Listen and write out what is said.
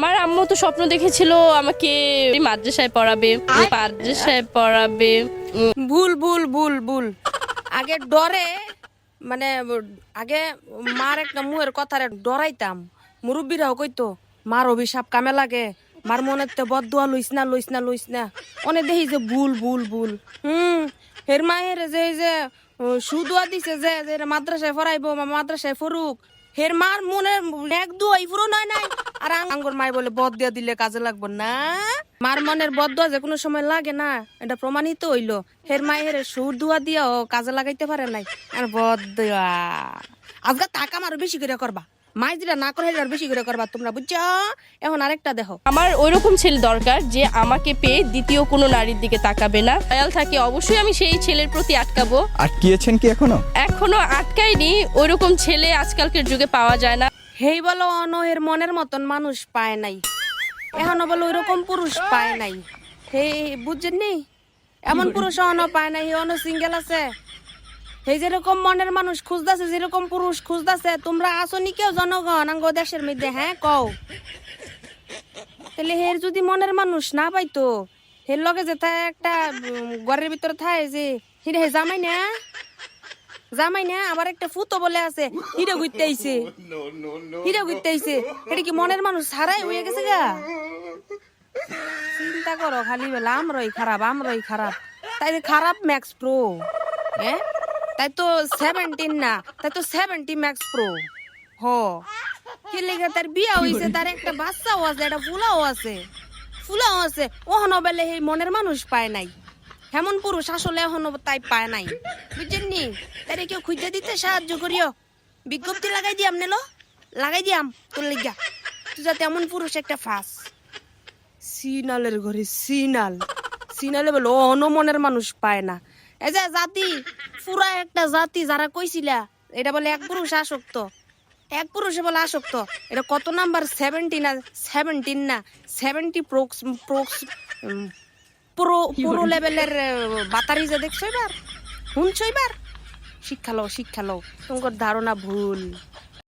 আমার আম্মু তো স্বপ্ন দেখেছিল আমাকে মাদ্রাসায় পড়াবে। ভুল ভুল ভুল ভুল আগে ডরে মানে আগে মার একটা মুয়ের কথারে ডরাইতাম। মুরব্বীরাও কইতো মার অভিশাপ কামে লাগে, মার মনেতে বদদুয়া লইস না অনেক দেখি যে ভুল ভুল ভুল হের মায়ের যে সুদুয়া দিছে যে মাদ্রাসায় পড়াইবো, মাদ্রাসায় ফরুক, হের মার মনে এক দুয়াই পুরো নয় নাই। আর আঙ্গুর মাই বলে বদ দিয়া দিলে কাজে লাগবো না। মার মনের বদ দোয়া যে কোনো সময় লাগে না, এটা প্রমাণিত হইলো। হের মাই হের সুর দুয়া দিয়াও কাজে লাগাইতে পারে নাই। আর বদ দোয়া আজকে টাকা মারো বেশি করে করবা, মাই যেটা না করে আর বেশি করে করবা, তোমরা বুঝছো? এখন আরেকটা দেখো, আমার ওইরকম ছেলে দরকার যে আমাকে পেয়ে দ্বিতীয় কোনো নারীর দিকে তাকাবে না, খেয়াল থাকে। অবশ্যই আমি সেই ছেলের প্রতি আটকাবো। আটকিয়েছেন কি এখনো আটকাইনি। ওইরকম ছেলে আজকালকার যুগে পাওয়া যায় না। হেই বলো অনহের মনের মতন মানুষ পায় নাই, এখনো বলো ওইরকম পুরুষ পায় নাই। হেই বুঝছেন নি, এমন পুরুষ অন পায় নাই, অন সিঙ্গেল আছে। এই যেরকম মনের মানুষ খুঁজতেছে, যেরকম পুরুষ খুঁজতেছে, তোমরা আসনি কেউ জনগণ আঙ্গ দেশের মধ্যে? হ্যাঁ কও, তাহলে হের যদি মনের মানুষ না পাইতো, হের লগে যে একটা ঘরের ভিতরে থাকে যে হিরে হে জামাই না আবার একটা ফুতো বলে আছে, হিরে ঘুরতে আইছে এটা কি মনের মানুষ ছাড়াই হয়ে গেছে গা? চিন্তা করো খালি বেলা আমরাই খারাপ। তাই খারাপ ম্যাক্স প্রো, হ্যাঁ তাই তো 17 না, তাই তো 70 ম্যাক্স প্রো। কি লেগে তার বিয়া হইছে, তার একটা বাচ্চাও আছে, একটা ফুলাও আছে। ওহনো বেলে এই মনের মানুষ পায় নাই। হেমন পুরুষ আসলে এখনো তাই পায় নাই, বুঝছেন নি? তারে কেউ খুঁজে দিতে সাহায্য করিও, বিজ্ঞপ্তি লাগাই দিয়াম তোর লিগা, তুই যাতে এমন পুরুষ একটা ফাঁস। সিনালের ঘরে সিনালে বলো অন মনের মানুষ পায় না। এই যে জাতি, পুরা একটা জাতি যারা কইছিলা এটা বলে এক পুরুষে বলে আসক্ত, এটা কত নাম্বার? 17 না 70 পুরো লেভেলের বাতারি যে দেখছো এবার, শুনছো এবার? শিক্ষা লও তোমার ধারণা ভুল।